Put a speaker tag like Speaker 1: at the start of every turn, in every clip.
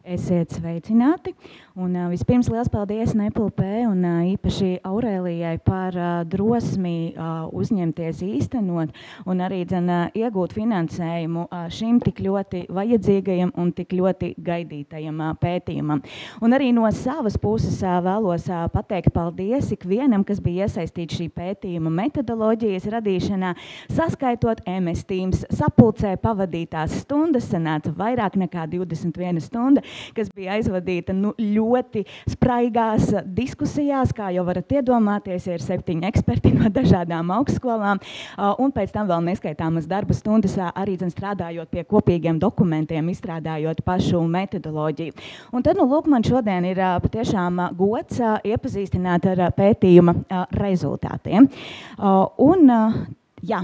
Speaker 1: Esiet sveicināti. Un vispirms liels paldies NEPLP un īpaši Aurēlijai par drosmi uzņemties īstenot un arī iegūt finansējumu šim tik ļoti vajadzīgajam un tik ļoti gaidītajam pētījumam. Un arī no savas puses vēlos pateikt paldies ikvienam, kas bija iesaistīts šī pētījuma metodoloģijas radīšanā, saskaitot MS Teams sapulcē pavadītās stundas, sanāca vairāk nekā 21 stunda, kas bija aizvadīta ļoti spraigās diskusijās, kā jau varat iedomāties, ir 7 eksperti no dažādām augstskolām, un pēc tam vēl neskaitāmas darba stundas arī strādājot pie kopīgiem dokumentiem, izstrādājot pašu metodoloģiju. Un tad, lūk, man šodien ir patiešām gods iepazīstināt ar pētījuma rezultātiem. Jā,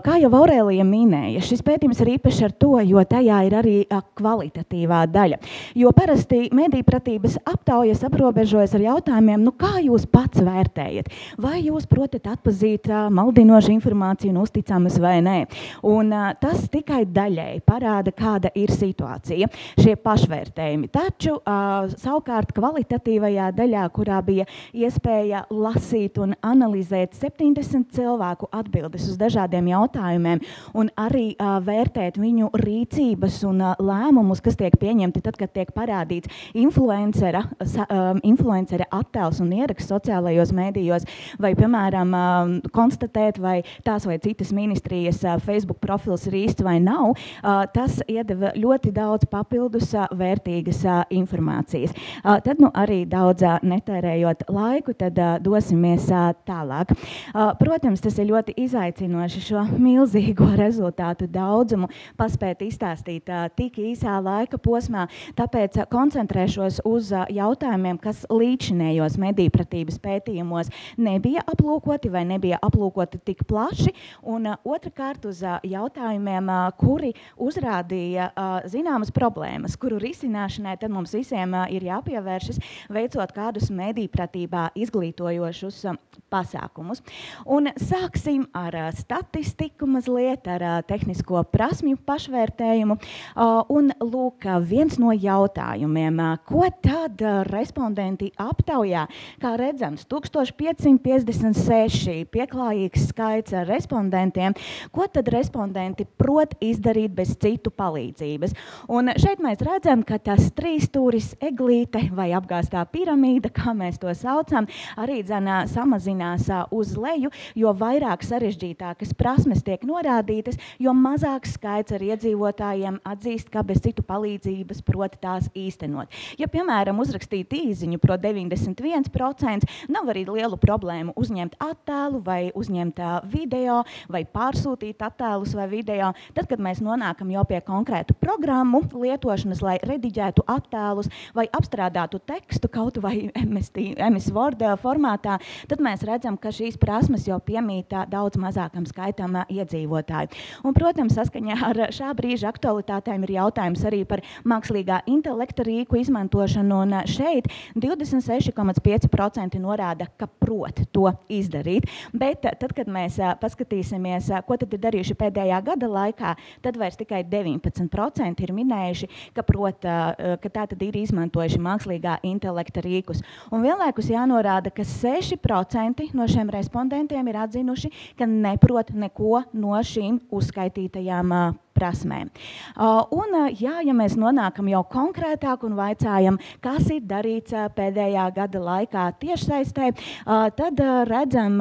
Speaker 1: kā jau Aurēlija minēja, šis pētījums ir īpašs ar to, jo tajā ir arī kvalitatīvā daļa. Jo parasti medijpratības aptaujas aprobežojas ar jautājumiem, kā jūs pats vērtējat? Vai jūs protat atpazīt maldinošu informāciju un uzticamas vai nē? Un tas tikai daļēji parāda, kāda ir situācija, šie pašvērtējumi. Taču savukārt kvalitatīvajā daļā, kurā bija iespēja lasīt un analizēt 70 cilvēku atbildes uz dažādiem jautājumiem un arī vērtēt viņu rīcības un lēmumus, kas tiek pieņemti tad, kad tiek parādīts influencera attēls un ieraksts sociālajos mēdījos, vai, piemēram, konstatēt, vai tās vai citas ministrijas Facebook profils ir īsts vai nav, tas iedeva ļoti daudz papildus vērtīgas informācijas. Tad arī daudz netērējot laiku, tad dosimies tālāk. Protams, tas ir ļoti izaicinoši šo milzīgo rezultātu daudzumu paspēt izstāstīt tik īsā laika posmā, tāpēc koncentrēšos uz jautājumiem, kas līdzinējos medijpratības pētījumos nebija aplūkoti vai nebija aplūkoti tik plaši, un otrkārt uz jautājumiem, kuri uzrādīja zināmas problēmas, kuru risināšanai tad mums visiem ir jāpievēršas, veicot kādus medijpratībā izglītojošus pasākumus. Un sāksim ar statistiku mazliet, ar tehnisko prasmju pašvērtējumu. Un lūk, viens no jautājumiem, ko tad respondenti aptaujā, kā redzams, 1556 pieklājīgs skaits ar respondentiem, ko tad respondenti prot izdarīt bez citu palīdzības. Un šeit mēs redzam, ka tas trīsstūris eglīte vai apgāstā piramīda, kā mēs to saucam, arī samazinās uz leju, jo vairāk sarežģītākas prasmes tiek norādītas, jo mazāks skaits ar iedzīvotājiem atzīst, ka bez citu palīdzības prot tās īstenot. Ja, piemēram, uzrakstīt īziņu prot 91%, nav arī lielu problēmu uzņemt attēlu vai uzņemt video vai pārsūtīt attēlus vai video. Tad, kad mēs nonākam jau pie konkrētu programmu lietošanas, lai rediģētu attēlus vai apstrādātu tekstu kaut vai MS Word formātā, tad mēs redzam, ka šīs prasmes jau piemīta daudz mazākam skaitam iedzīvotāju. Un, protams, saskaņā ar šā brīža aktualitātēm ir jautājums arī par mākslīgā intelekta rīku izmantošanu, un šeit 26,5% norāda, ka prot to izdarīt. Bet tad, kad mēs paskatīsimies, ko tad ir darījuši pēdējā gada laikā, tad vairs tikai 19% ir minējuši, ka tā tad ir izmantojuši mākslīgā intelekta rīkus. Un vienlaikus jānorāda, ka 6% no šiem respondentiem ir atzinuši, ka neprot neko no šīm uzskaitītajām prasmēm. Ja mēs nonākam jau konkrētāk un vaicājam, kas ir darīts pēdējā gada laikā tiešsaistē, tad redzam,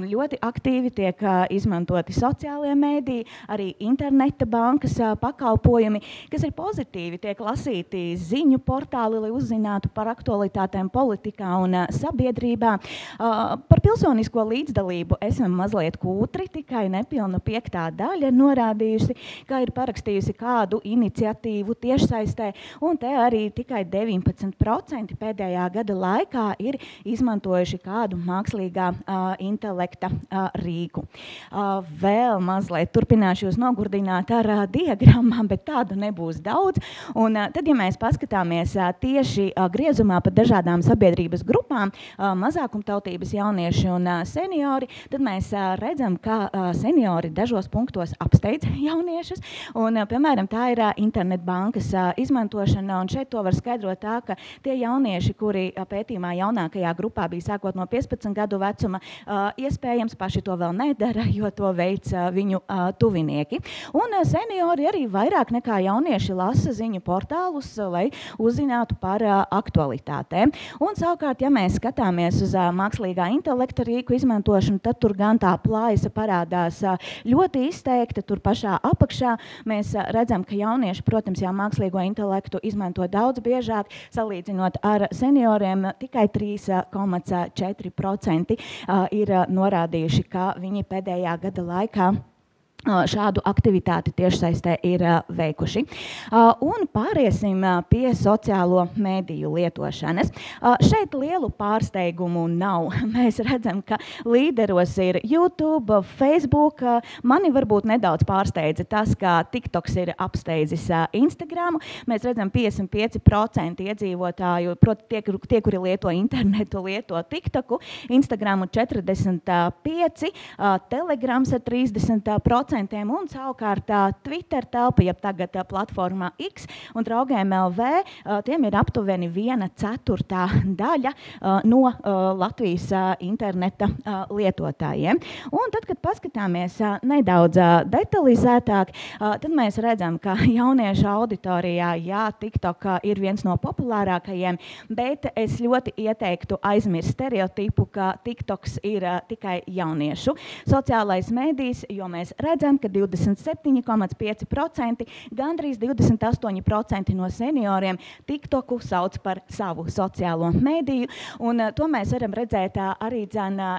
Speaker 1: ļoti aktīvi tiek izmantoti sociālie mēdīji, arī interneta bankas pakalpojumi, kas ir pozitīvi, tiek lasīti ziņu portāli, lai uzzinātu par aktualitātēm politikā un sabiedrībā. Par pilsonisko līdzdalību esam mazliet kūtri, tikai nepilna 5. daļa norādījusi, ka ir parakstījusi kādu iniciatīvu tiešsaistē, un te arī tikai 19% pēdējā gada laikā ir izmantojuši kādu mākslīgā intelekta rīku. Vēl mazliet turpināšu jūs nogurdināt ar diagrammām, bet tādu nebūs daudz. Un tad, ja mēs paskatāmies tieši griezumā par dažādām sabiedrības grupām, mazākumtautības jaunieši un seniori, tad mēs redzam, ka seniori dažos punktos apsteidz jauniešus, Un, piemēram, tā ir internetbankas izmantošana, un šeit to var skaidrot tā, ka tie jaunieši, kuri pētījumā jaunākajā grupā bija sākot no 15 gadu vecuma, iespējams paši to vēl nedara, jo to veic viņu tuvinieki. Un seniori arī vairāk nekā jaunieši lasa ziņu portālus, lai uzzinātu par aktualitātēm. Un savukārt, ja mēs skatāmies uz mākslīgā intelekta rīku izmantošanu, tad tur gan tā plājasa parādās ļoti izteikta. Tur pašā apakšā mēs redzam, ka jaunieši, protams, jau mākslīgo intelektu izmanto daudz biežāk, salīdzinot ar senioriem, tikai 3,4% ir norādījuši, ka viņi pēdējā gada laikā šādu aktivitāti tiešsaistē ir veikuši. Un pāriesim pie sociālo mediju lietošanas. Šeit lielu pārsteigumu nav. Mēs redzam, ka līderos ir YouTube, Facebook. Mani varbūt nedaudz pārsteidza tas, ka TikToks ir apsteidzis Instagramu. Mēs redzam 55% iedzīvotāju, proti tie, kuri lieto internetu, lieto TikToku, Instagramu 45%, Telegrams ar 30%, un savukārt Twitter telpa, jeb tagad platformā X un Draugiem LV, tiem ir aptuveni 1/4 daļa no Latvijas interneta lietotājiem. Un tad, kad paskatāmies nedaudz detalizētāk, tad mēs redzam, ka jauniešu auditorijā, jā, TikTok ir viens no populārākajiem, bet es ļoti ieteiktu aizmirst stereotipu, ka TikToks ir tikai jauniešu sociālais mēdījis, jo mēs redzam, ka 27,5%, gandrīz 28% no senioriem TikToku sauc par savu sociālo mediju. Un to mēs varam redzēt arī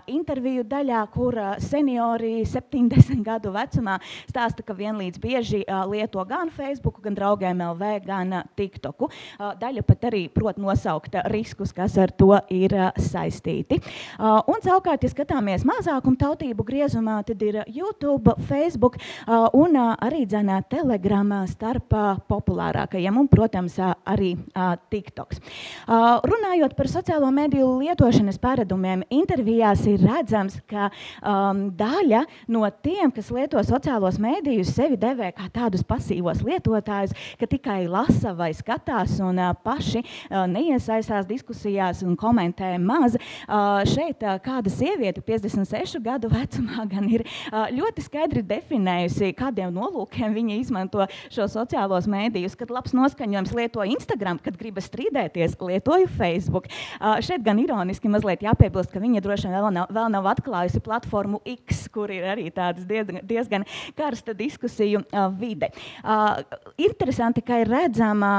Speaker 1: interviju daļā, kur seniori 70 gadu vecumā stāsta, ka vienlīdz bieži lieto gan Facebooku, gan Draugiem LV, gan TikToku. Daļa pat arī prot nosaukt riskus, kas ar to ir saistīti. Un savukārt, ja skatāmies mazākumu tautību griezumā, tad ir YouTube, Facebook, un arī Telegram starp populārākajiem un, protams, arī TikToks. Runājot par sociālo mediju lietošanas paradumiem, intervijās ir redzams, ka daļa no tiem, kas lieto sociālos medijus, sevi devē kā tādus pasīvos lietotājus, ka tikai lasa vai skatās un paši neiesaistās diskusijās un komentē maz. Šeit kāda sieviete 56 gadu vecumā gan ir ļoti skaidri definējusi, kādiem nolūkiem viņi izmanto šo sociālos mēdījus. Kad labs noskaņojums lieto Instagram, kad gribas strīdēties, lietoju Facebook. Šeit gan ironiski mazliet jāpiebilst, ka viņa droši vien vēl nav atklājusi platformu X, kur ir arī tādas diezgan karsta diskusiju vide. Interesanti, ka ir redzama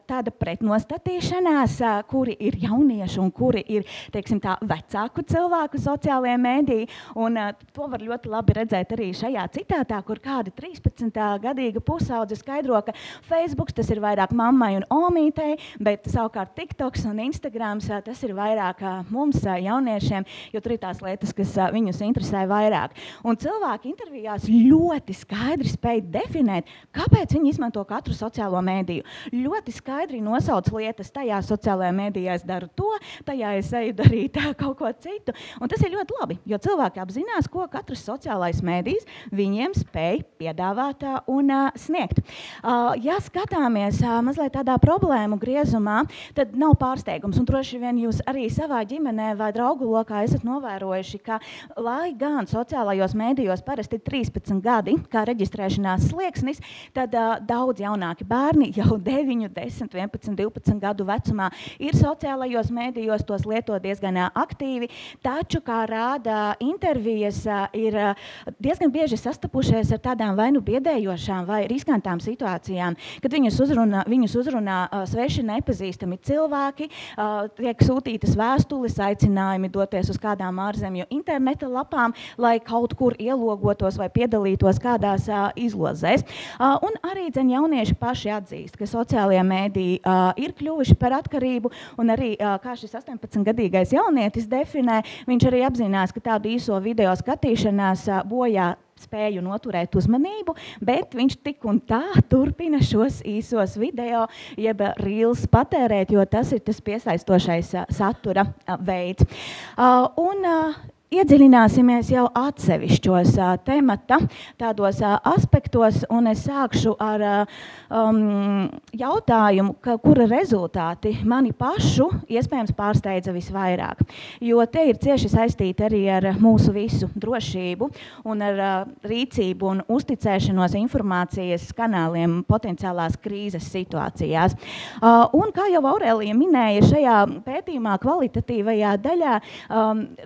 Speaker 1: tāda pretnostatīšanās, kuri ir jaunieši un kuri ir, teiksim tā, vecāku cilvēku sociālajie mēdīji. Un to var ļoti labi redzēt arī šajā citātā, kur kāda 13-gadīga pusaudze skaidro, ka Facebooks tas ir vairāk mammai un omītei, bet savukārt TikToks un Instagrams tas ir vairāk mums jauniešiem, jo tur ir tās lietas, kas viņus interesē vairāk. Un cilvēki intervijās ļoti skaidri spēj definēt, kāpēc viņi izmanto katru sociālo mēdīju. Ļoti skaidri nosauc lietas, tajā sociālajā mēdījā es daru to, tajā es eju darīt kaut ko citu. Un tas ir ļoti labi, jo cilvēki apzinās, ko katrs sociālais mēdījis viņiem spēj piedāvāt un sniegt. Ja skatāmies mazliet tādā problēmu griezumā, tad nav pārsteigums. Un droši vien jūs arī savā ģimenē vai draugu lokā esat novērojuši, ka lai gan sociālajos mēdījos parasti 13 gadi, kā reģistrēšanās slieksnis, tad daudz jaunāki bērni jau 9, 10, 11, 12 gadu vecumā ir sociālajos mēdījos, tos lieto diezgan aktīvi, taču, kā rāda intervijas, ir diezgan bieži sastapušies ar tādām vai nu biedējošām vai riskantām situācijām, kad viņus uzrunā sveši nepazīstami cilvēki, tiek sūtītas vēstules, aicinājumi doties uz kādām ārzemju interneta lapām, lai kaut kur ielogotos vai piedalītos kādās izlozēs. Un arī jaunieši paši atzīst, ka sociālajie mēdīji ir kļuvuši par atkarību, un arī, kā šis 18-gadīgais jaunietis definē, viņš arī apzinās, ka tādu īso video skatīšanās bojā spēju noturēt uzmanību, bet viņš tik un tā turpina šos īsos video, jeb reels patērēt, jo tas ir tas piesaistošais satura veids. Un Iedziļināsimies jau atsevišķos temata tādos aspektos, un es sākšu ar jautājumu, kura rezultāti mani pašu iespējams pārsteidza visvairāk. Jo te ir cieši saistīti arī ar mūsu visu drošību un ar rīcību un uzticēšanos informācijas kanāliem potenciālās krīzes situācijās. Un kā jau Aurēlija minēja, šajā pētījumā kvalitatīvajā daļā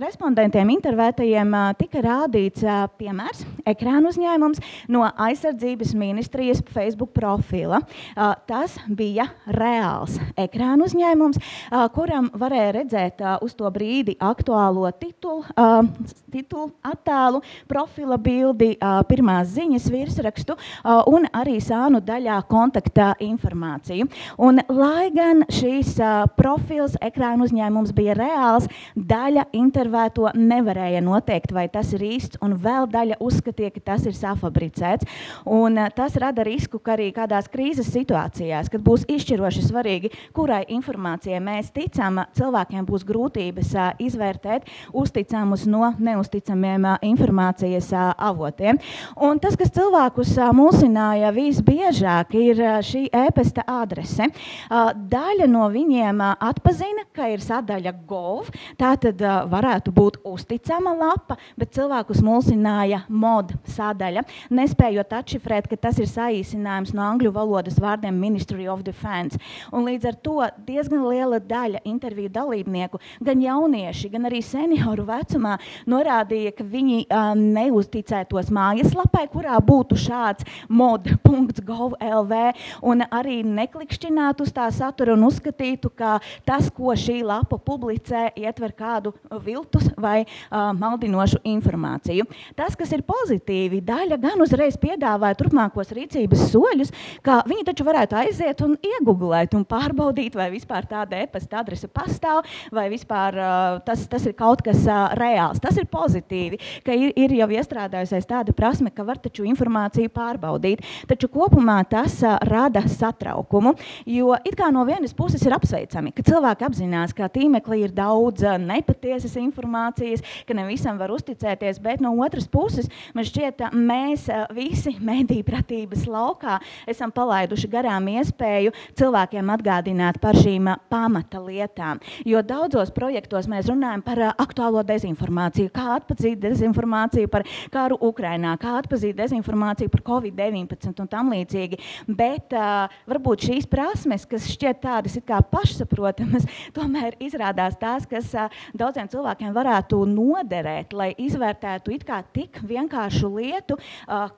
Speaker 1: respondentiem intervētajiem tika rādīts piemērs, ekrāna uzņēmums no aizsardzības ministrijas Facebook profila. Tas bija reāls ekrāna uzņēmums, kuram varēja redzēt uz to brīdi aktuālo titulu attēlu, profila bildi, pirmās ziņas virsrakstu un arī sānu daļā kontakta informāciju. Un, lai gan šīs profils ekrāna uzņēmums bija reāls, daļa intervēto nevarēja noteikt, vai tas ir īsts, un vēl daļa uzskatīja, ka tas ir safabricēts. Un tas rada risku, ka arī kādās krīzes situācijās, kad būs izšķiroši svarīgi, kurai informācijai mēs ticam, cilvēkiem būs grūtības izvērtēt uzticamus no neusticamiem informācijas avotiem. Un tas, kas cilvēkus mulsināja visbiežāk, ir šī e-pasta adrese. Daļa no viņiem atpazina, ka ir sadaļa gov, tātad varētu būt uzticama lapa, bet cilvēkus mulsināja mod sadaļa, nespējot atšifrēt, ka tas ir saīsinājums no angļu valodas vārdiem Ministry of Defense. Un līdz ar to diezgan liela daļa interviju dalībnieku, gan jaunieši, gan arī senioru vecumā, norādīja, ka viņi neuzticētos mājaslapai, kurā būtu šāds mod.gov.lv, un arī neklikšķinātu uz tā satura un uzskatītu, ka tas, ko šī lapa publicē, ietver kādu viltus vai maldinošu informāciju. Tas, kas ir pozitīvi, daļa gan uzreiz piedāvāja turpmākos rīcības soļus, ka viņi taču varētu aiziet un iegooglēt un pārbaudīt, vai vispār tāda e-pasta adrese pastāv, vai vispār tas ir kaut kas reāls. Tas ir pozitīvi, ka ir jau iestrādājusies tāda prasme, ka var taču informāciju pārbaudīt. Taču kopumā tas rada satraukumu, jo it kā no vienas puses ir apsveicami, ka cilvēki apzinās, ka tīmeklī ir daudz nepatiesas informācijas, ka ne visam var uzticēties, bet no otras puses, man šķiet, mēs visi medijpratības laukā esam palaiduši garām iespēju cilvēkiem atgādināt par šīm pamata lietām. Jo daudzos projektos mēs runājam par aktuālo dezinformāciju, kā atpazīt dezinformāciju par karu Ukrainā, kā atpazīt dezinformāciju par Covid-19 un tam līdzīgi. Bet varbūt šīs prasmes, kas šķiet tādas it kā pašsaprotamas, tomēr izrādās tās, kas daudziem cilvēkiem varētu noderēt, lai izvērtētu it kā tik vienkāršu lietu,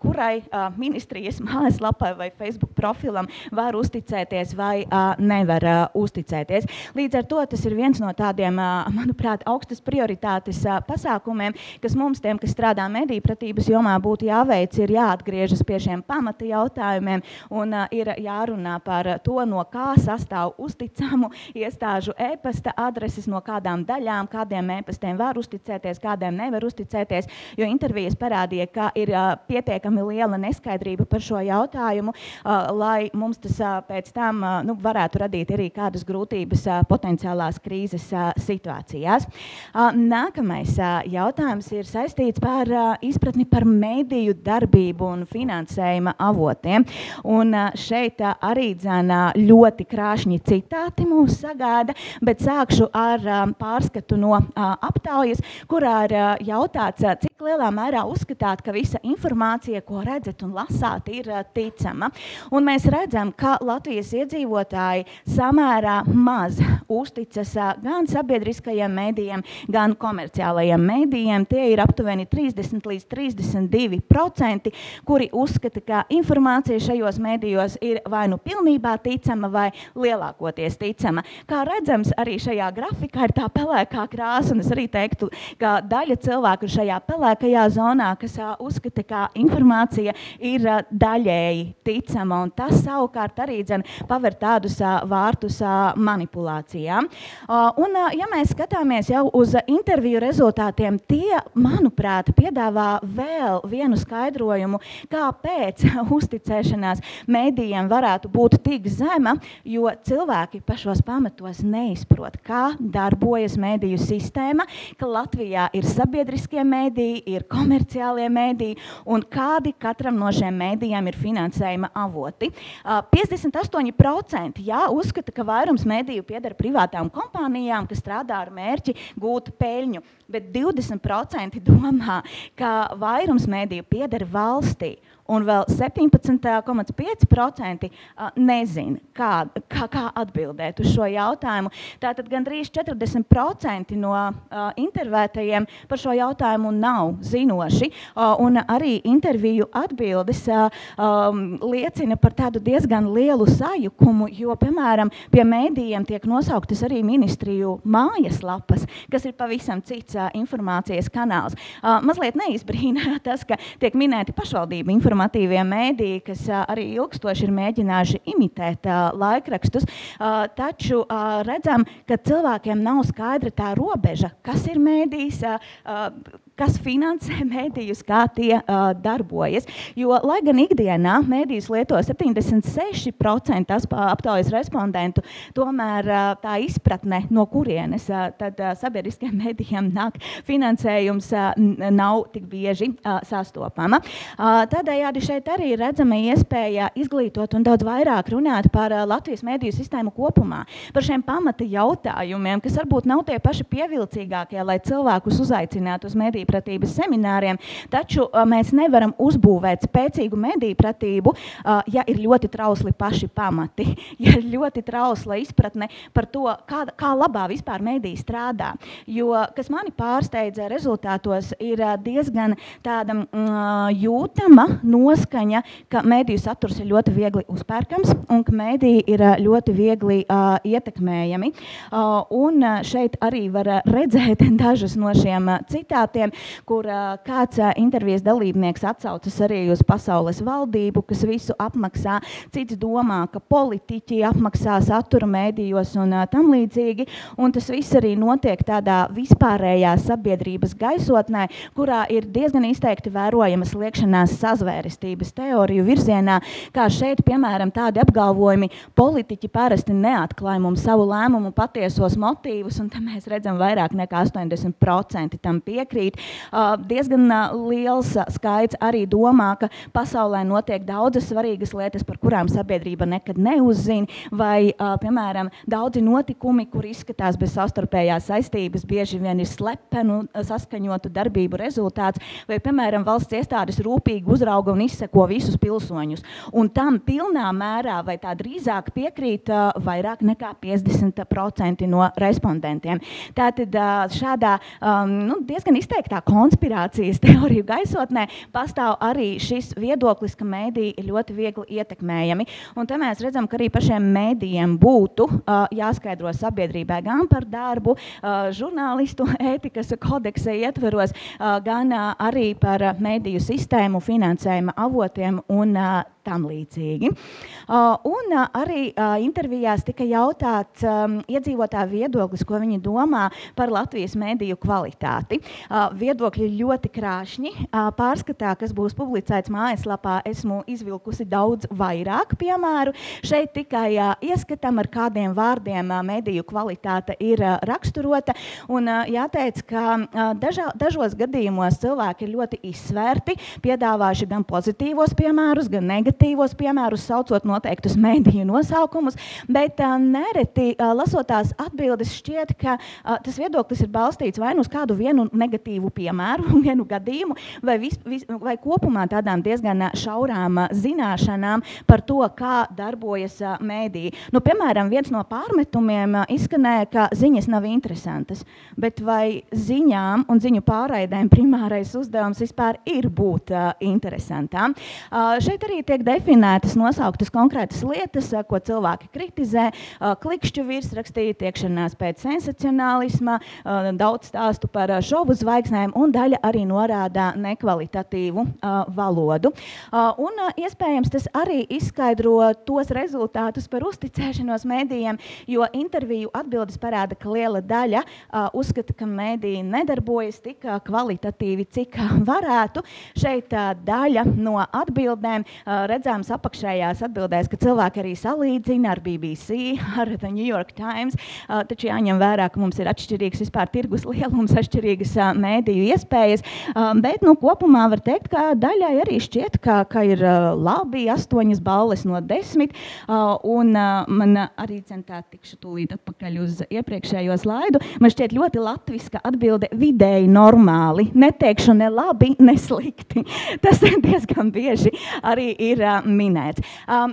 Speaker 1: kurai ministrijas mājaslapai vai Facebook profilam var uzticēties vai nevar uzticēties. Līdz ar to tas ir viens no tādiem, manuprāt, augstas prioritātes pasākumiem, kas mums tiem, kas strādā medijpratības jomā, būtu jāveic, ir jāatgriežas pie šiem pamata jautājumiem un ir jārunā par to, no kā sastāv uzticamu iestāžu e-pasta adreses, no kādām daļām, kādiem e-pastiem var uzticēties, kādiem nevar uzticēties, jo intervijas parādīja, ka ir pietiekami liela neskaidrība par šo jautājumu, lai mums tas pēc tam varētu radīt arī kādas grūtības potenciālās krīzes situācijās. Nākamais jautājums ir saistīts par izpratni par mediju darbību un finansējuma avotiem. Un šeit arī ļoti krāšņi citāti mūs sagaida, bet sākšu ar pārskatu no aptaujas, kurā ir jautāts, cik lielā mērā uzskatāt, ka visa informācija, ko redzat un lasāt, ir ticama. Un mēs redzam, ka Latvijas iedzīvotāji samērā maz uzticas gan sabiedriskajiem mēdījiem, gan komerciālajiem mēdījiem. Tie ir aptuveni 30 līdz 32%, kuri uzskata, ka informācija šajos mēdījos ir vai nu pilnībā ticama, vai lielākoties ticama. Kā redzams, arī šajā grafikā ir tā pelēkā krāsa, un es arī teiktu, ka daļa cilvēku šajā pelēkā pelēkajā zonā, kas uzskata, ka informācija ir daļēji ticama, un tas savukārt arī paver tādus vārtus manipulācijām. Un, ja mēs skatāmies jau uz interviju rezultātiem, tie, manuprāt, piedāvā vēl vienu skaidrojumu, kāpēc uzticēšanās mēdījiem varētu būt tik zema, jo cilvēki pašos pamatos neizprot, kā darbojas mēdīju sistēma, ka Latvijā ir sabiedriskie mēdīji, ir komerciālie mēdīji un kādi katram no šiem mēdījiem ir finansējuma avoti. 58% uzskata, ka vairums mēdīju pieder privātām kompānijām, kas strādā ar mērķi gūt peļņu, bet 20% domā, ka vairums mēdīju pieder valstī. Un vēl 17,5% nezina, kā atbildēt uz šo jautājumu. Tātad gandrīz 40% no intervētajiem par šo jautājumu nav zinoši. Un arī interviju atbildes liecina par tādu diezgan lielu sajukumu, jo, piemēram, pie mēdījiem tiek nosauktas arī ministriju mājaslapas, kas ir pavisam cits informācijas kanāls. Mazliet neizbrīna tas, ka tiek minēti pašvaldību informatīvie mēdīji, kas arī ilgstoši ir mēģinājuši imitēt laikrakstus, taču redzam, ka cilvēkiem nav skaidra tā robeža, kas ir mēdījis, kas finansē mēdījus, kā tie darbojas. Jo, lai gan ikdienā mēdījus lieto 76% aptaujas respondentu, tomēr tā izpratne, no kurienes tad sabiedriskiem mēdījiem nāk finansējums, nav tik bieži sastopama. Tādējādi šeit arī redzama iespēja izglītot un daudz vairāk runāt par Latvijas mēdīju sistēmu kopumā, par šiem pamata jautājumiem, kas varbūt nav tie paši pievilcīgākie, lai cilvēkus uzaicinātu uz mēdīju pratības semināriem, taču mēs nevaram uzbūvēt spēcīgu mediju pratību, ja ir ļoti trausli paši pamati, ja ir ļoti trausla izpratne par to, kā labā vispār mediji strādā. Jo, kas mani pārsteidza rezultātos, ir diezgan tāda jūtama noskaņa, ka mediju saturs ir ļoti viegli uzpērkams un ka mediji ir ļoti viegli ietekmējami. Un šeit arī var redzēt dažus no šiem citātiem, kur kāds intervijas dalībnieks atsaucas arī uz pasaules valdību, kas visu apmaksā, cits domā, ka politiķi apmaksā satura mēdījos un tam līdzīgi, un tas viss arī notiek tādā vispārējā sabiedrības gaisotnē, kurā ir diezgan izteikti vērojamas liekšanās sazvērestības teoriju virzienā, kā šeit, piemēram, tādi apgalvojumi, politiķi parasti neatklāj mums savu lēmumu patiesos motīvus, un te mēs redzam vairāk nekā 80% tam piekrīt. Diezgan liels skaits arī domā, ka pasaulē notiek daudzas svarīgas lietas, par kurām sabiedrība nekad neuzzina, vai, piemēram, daudzi notikumi, kur izskatās bez savstarpējās saistības, bieži vien ir slepenu saskaņotu darbību rezultāts, vai, piemēram, valsts iestādes rūpīgi uzrauga un izseko visus pilsoņus. Un tam pilnā mērā, vai tā drīzāk piekrīt vairāk nekā 50% no respondentiem. Tātad šādā diezgan izteiktā konspirācijas teoriju gaisotnē pastāv arī šis viedoklis, ka mēdīji ir ļoti viegli ietekmējami. Un te mēs redzam, ka arī pašiem mēdījiem būtu jāskaidro sabiedrībai gan par darbu, žurnālistu ētikas kodeksa ietveros, gan arī par mēdīju sistēmu, finansējuma avotiem un tam līdzīgi. Un arī intervijās tika jautāts iedzīvotāju viedoklis, ko viņi domā par Latvijas mēdīju kvalitāti. Viedokļi ļoti krāšņi. Pārskatā, kas būs publicēts mājaslapā, esmu izvilkusi daudz vairāk piemēru. Šeit tikai ieskatam, ar kādiem vārdiem mēdīju kvalitāte ir raksturota. Un jāteic, ka dažos gadījumos cilvēki ir ļoti izsvērti, piedāvājuši gan pozitīvos piemērus, gan negatīvos piemērus, saucot noteiktus mēdīju nosaukumus, bet nereti lasotās atbildes šķiet, ka tas viedoklis ir balstīts vai uz kādu vienu negatīvu piemēru, vienu gadījumu, vai kopumā tādām diezgan šaurām zināšanām par to, kā darbojas mēdīji. Nu, piemēram, viens no pārmetumiem izskanēja, ka ziņas nav interesantas, bet vai ziņām un ziņu pārraidēm primārais uzdevums vispār ir būt interesantām. Šeit arī tiek definētas, nosauktas konkrētas lietas, ko cilvēki kritizē, klikšķu virsrakstī, tiekšanās pēc sensacionālisma, daudz stāstu par šovu zvaigznēm, un daļa arī norāda nekvalitatīvu valodu. Un iespējams tas arī izskaidro tos rezultātus par uzticēšanos mēdījiem, jo interviju atbildes parāda, ka liela daļa uzskata, ka mēdīji nedarbojas tik kvalitatīvi, cik varētu. Šeit daļa no atbildēm redzams apakšējās atbildēs, ka cilvēki arī salīdzina ar BBC, ar The New York Times, taču jāņem vērā, ka mums ir atšķirīgs vispār tirgus lielums, atšķirīgas mēdīju iespējas, bet kopumā var teikt, ka daļai arī šķiet, ka ir labi 8 balles no 10, un man arī tikšu tūlīt atpakaļ uz iepriekšējo slaidu, man šķiet ļoti latviska atbilde vidēji normāli, neteikšu ne labi, ne slikti. Tas diezgan bieži arī ir minēts.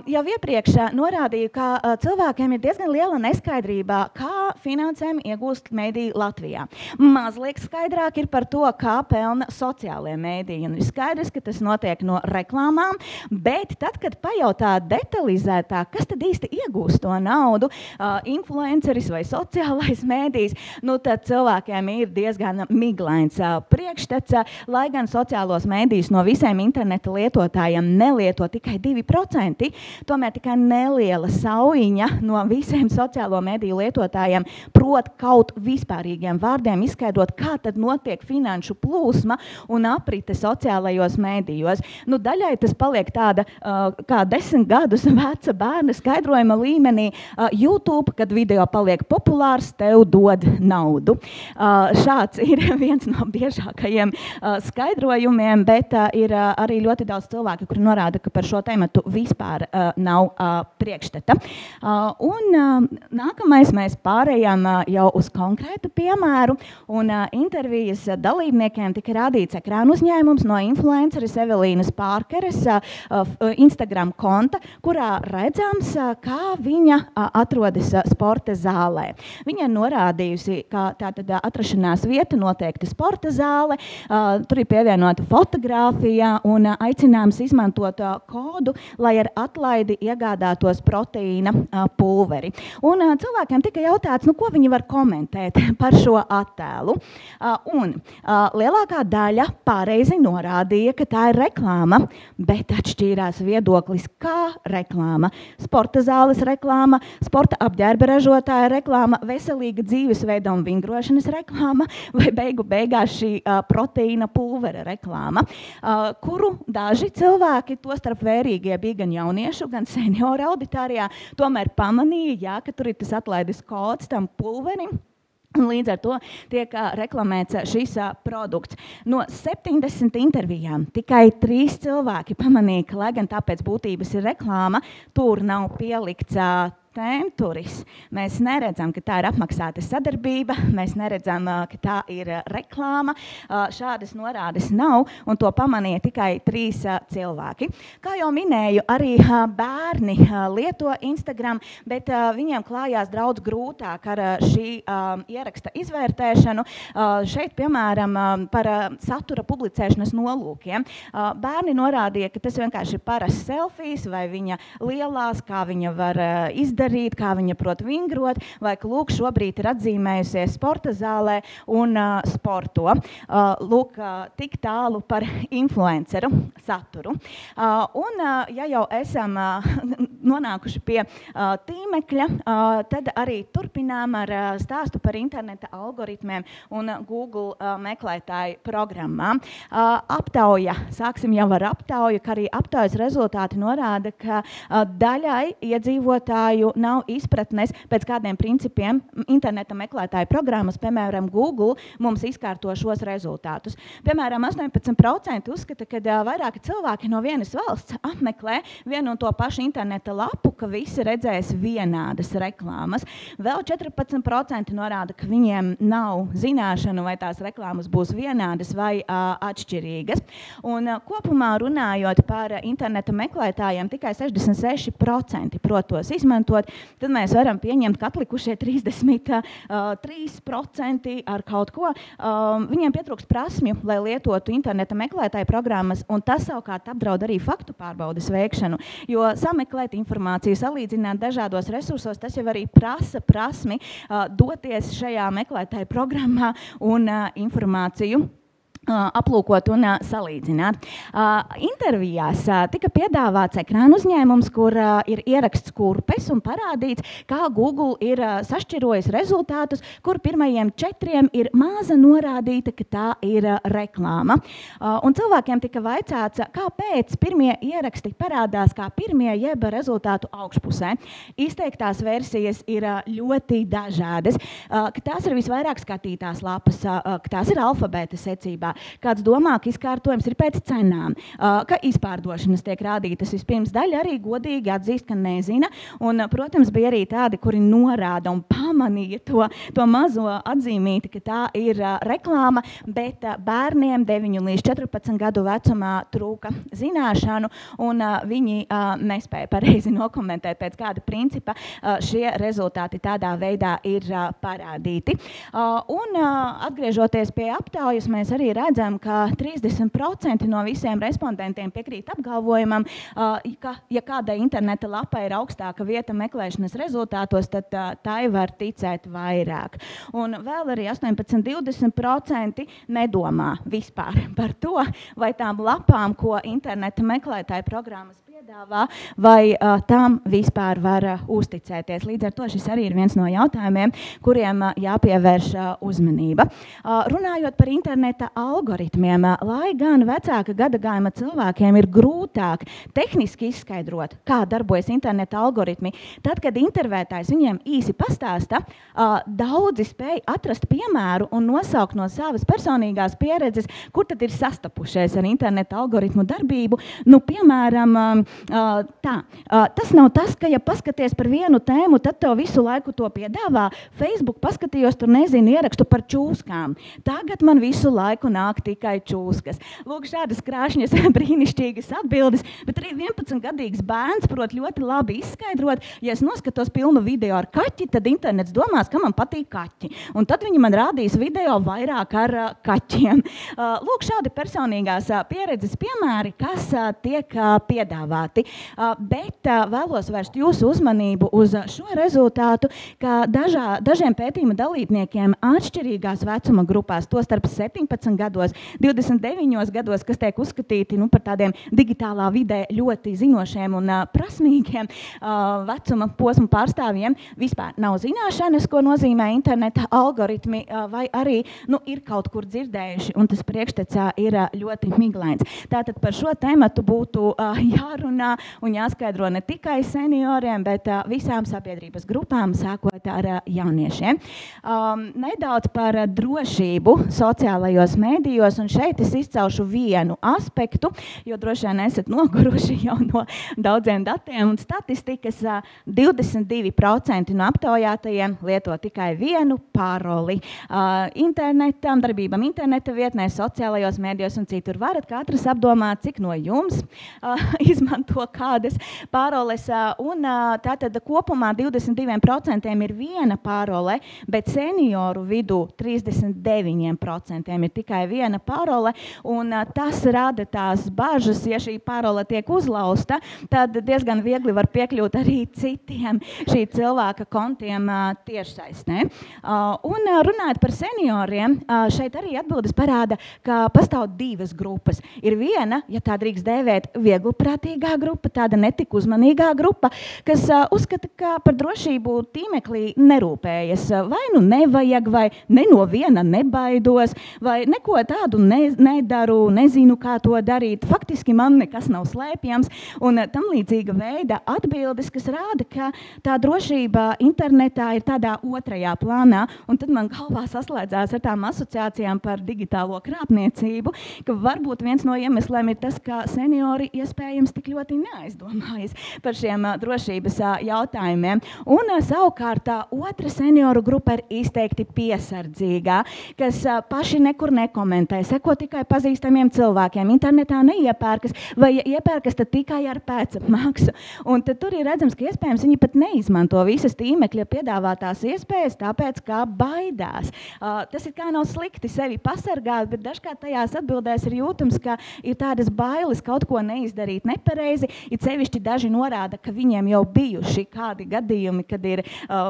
Speaker 1: Jau iepriekš norādīju, ka cilvēkiem ir diezgan liela neskaidrībā, kā finansējumu iegūst mēdīji Latvijā. Mazliet skaidrāk ir par to, kā pelna sociālie mēdīji. Un ir skaidrs, ka tas notiek no reklāmām, bet tad, kad pajautā detalizētāk, kas tad īsti iegūst to naudu, influenceris vai sociālais mēdījis, tad cilvēkiem ir diezgan miglains priekšstats, lai gan sociālos mēdījus no visiem interneta lietotājiem nelieto tikai 2%, tomēr tikai neliela saujiņa no visiem sociālo mēdīju lietotājiem prot kaut vispārīgiem vārdiem izskaidrot, kā tad notiek finanšu plūsma un aprite sociālajos mēdījos. Daļai tas paliek tāda kā 10 gadus veca bērna skaidrojuma līmenī. YouTube, kad video paliek populārs, tev dod naudu. Šāds ir viens no biežākajiem skaidrojumiem, bet ir arī ļoti daudz cilvēku, kuri norāda, ka par šo tematu vispār nav priekšstata. Un nākamais mēs pārējām jau uz konkrētu piemēru, un intervijas dalībniekiem tika rādīts ekrānu uzņēmums no influenceres Evelīnas Pārkeres Instagram konta, kurā redzams, kā viņa atrodas sporta zālē. Viņa ir norādījusi, ka tātad atrašanās vieta noteikti sporta zāle, tur ir pievienota fotogrāfija un aicinājums izmantot kodu, lai ar atlaidi iegādātos proteīna pulveri. Un cilvēkiem tika jautāts, ko viņi var komentēt par šo attēlu. Un lielākā daļa pareizi norādīja, ka tā ir reklāma, bet atšķīrās viedoklis, kā reklāma. Sporta zāles reklāma, sporta apģērba ražotāja reklāma, veselīga dzīvesveida un vingrošanas reklāma vai beigās šī proteīna pulvera reklāma, kuru daži cilvēki, tostarp vērīgie, bija gan jauniešu, gan senioru auditorijā, tomēr pamanīja, ka tur ir tas atlaides kods tam pulverim. Līdz ar to tiek reklamēts šis produkts. No 70 intervijām tikai 3 cilvēki pamanīja, ka, lai gan tāpēc būtības ir reklāma, tur nav pielikts tēmturis. Mēs neredzam, ka tā ir apmaksāta sadarbība, mēs neredzam, ka tā ir reklāma. Šādas norādes nav, un to pamanīja tikai 3 cilvēki. Kā jau minēju, arī bērni lieto Instagram, bet viņiem klājās daudz grūtāk ar šī ieraksta izvērtēšanu. Šeit, piemēram, par satura publicēšanas nolūkiem. Bērni norādīja, ka tas vienkārši ir parasts selfijas, vai viņa lielās, kā viņa var izdarīt, kā viņa prot vingrot, vai ka lūk šobrīd ir atzīmējusies sporta zālē un sporto. Lūk, tik tālu par influenceru saturu. Un, ja jau esam nonākuši pie tīmekļa, tad arī turpinām ar stāstu par interneta algoritmiem un Google meklētāju programmām. Aptauja, sāksim jau ar aptauju, ka arī aptaujas rezultāti norāda, ka daļai iedzīvotāju nav izpratnes, pēc kādiem principiem interneta meklētāju programmas, piemēram, Google, mums izkārto šos rezultātus. Piemēram, 18% uzskata, ka vairāki cilvēki no vienas valsts apmeklē vienu un to pašu interneta interneta lapu, ka visi redzēs vienādas reklāmas. Vēl 14% norāda, ka viņiem nav zināšanu, vai tās reklāmas būs vienādas vai atšķirīgas. Un kopumā runājot par interneta meklētājiem, tikai 66% protos izmantot, tad mēs varam pieņemt, ka atlikušie 33% ar kaut ko. Viņiem pietrūkst prasmju, lai lietotu interneta meklētāju programmas, un tas savukārt apdraud arī faktu pārbaudes veikšanu, jo sameklēt informāciju, salīdzināt dažādos resursos, tas jau arī prasa prasmi doties šajā meklētāju programmā un informāciju aplūkot un salīdzināt. Intervijās tika piedāvāts ekrāna uzņēmums, kur ir ieraksts kurpes un parādīts, kā Google ir sašķirojis rezultātus, kur pirmajiem 4 ir maza norādīta, ka tā ir reklāma. Un cilvēkiem tika vaicāts, kāpēc pirmie ieraksti parādās kā pirmie jeb rezultātu augšpusē. Izteiktās versijas ir ļoti dažādas, ka tās ir visvairāk skatītās lapas, ka tās ir alfabēta secībā. Kāds domā, ka izkārtojums ir pēc cenām, ka izpārdošanas tiek rādītas vispirms. Daļa arī godīgi atzīst, ka nezina. Un, protams, bija arī tādi, kuri norāda un pamanīja to mazo atzīmīti, ka tā ir reklāma, bet bērniem 9 līdz 14 gadu vecumā trūka zināšanu, un viņi nespēja pareizi nokomentēt, pēc kāda principa šie rezultāti tādā veidā ir parādīti. Un atgriežoties pie aptaujas, mēs arī redzam, ka 30% no visiem respondentiem piekrīt apgalvojumam, ka, ja kādai interneta lapai ir augstāka vieta meklēšanas rezultātos, tad tai var ticēt vairāk. Un vēl arī 18–20% nedomā vispār par to, vai tām lapām, ko interneta meklētāju programmas piedāvā, vai tām vispār var uzticēties. Līdz ar to šis arī ir viens no jautājumiem, kuriem jāpievērš uzmanība. Runājot par interneta algoritmiem, lai gan vecāka gadagājuma cilvēkiem ir grūtāk tehniski izskaidrot, kā darbojas interneta algoritmi, tad, kad intervētājs viņiem īsi pastāsta, daudzi spēj atrast piemēru un nosaukt no savas personīgās pieredzes, kur tad ir sastapušies ar interneta algoritmu darbību. Nu, piemēram, tas nav tas, ka ja paskaties par vienu tēmu, tad tev visu laiku to piedāvā. Facebook paskatījos, tur nezinu, ierakstu par čūskām. Tagad man visu laiku nāk tikai čūskas. Lūk, šādas krāšņas, brīnišķīgas atbildes, bet arī 11-gadīgs bērns prot ļoti labi izskaidrot, ja es noskatos pilnu video ar kaķi, tad internets domās, ka man patīk kaķi. Un tad viņi man rādīs video vairāk ar kaķiem. Lūk, šādi personīgās pieredzes piemēri, kas tiek piedāvāti. Bet vēlos vērst jūsu uzmanību uz šo rezultātu, ka dažiem pētījuma dalībniekiem atšķirīgās vecuma grupās, to starp 17 gados, 29 gados, kas tiek uzskatīti par tādiem digitālā vidē ļoti zinošiem un prasmīgiem vecuma posmu pārstāvjiem, vispār nav zināšanas, ko nozīmē interneta algoritmi, vai arī ir kaut kur dzirdējuši, un tas priekšstats ir ļoti miglains. Tātad par šo tematu būtu jārunā un jāskaidro ne tikai senioriem, bet visām sabiedrības grupām, sākot ar jauniešiem. Nedaudz par drošību sociālajos mēdījos, un šeit es izcelšu vienu aspektu, jo droši vien esat noguruši jau no daudziem datiem un statistikas. 22% no aptaujātajiem lieto tikai vienu paroli. Internetam, darbībam interneta vietnē, sociālajos mēdījos un citur. Varat katrs apdomāt, cik no jums izmanto kādas paroles, un tātad kopumā 22% ir viena parole, bet senioru vidū 39% ir tikai viena parole, un tas rada tās bažas, ja šī parole tiek uzlausta, tad diezgan viegli var piekļūt arī citiem šī cilvēka kontiem tiešsaistē. Un runājot par senioriem, šeit arī atbildes parāda, ka pastāv divas grupas. Ir viena, ja tā drīkst dēvēt, vieglprātīgā grupa, tāda netik uzmanīgā grupa, kas uzskata, ka par drošību tīmeklī nerūpējas. Vai nu nevajag, vai ne no viena nebaidos, vai neko tādu nedaru, nezinu, kā to darīt. Faktiski man nekas nav slēpjams, un tam līdzīga veida atbildes, kas rāda, ka tā drošība internetā ir tādā otrajā plānā, un tad man galvā saslēdzās ar tām asociācijām par digitālo krāpniecību, ka varbūt viens no iemesliem ir tas, ka seniori iespējams tik ļoti neaizdomājas par šiem drošības jautājumiem. Un savukārt otra senioru grupa ir izteikti piesardzīgā, kas paši nekur nekomentē, seko tikai pazīstamiem cilvēkiem, internetā neiepērkas, vai iepērkas tad tikai ar pēcapmaksu. Un tad tur ir redzams, ka iespējams viņi pat neizmanto visas tīmekļa piedāvātās iespējas, tāpēc, kā baidās. Tas ir kā nav slikti sevi pasargāt, bet dažkārt tajās atbildēs ir jūtams, ka ir tādas bailes kaut ko neizdarīt nepareizi. It sevišķi daži norāda, ka viņiem jau bijuši kādi gadījumi, kad ir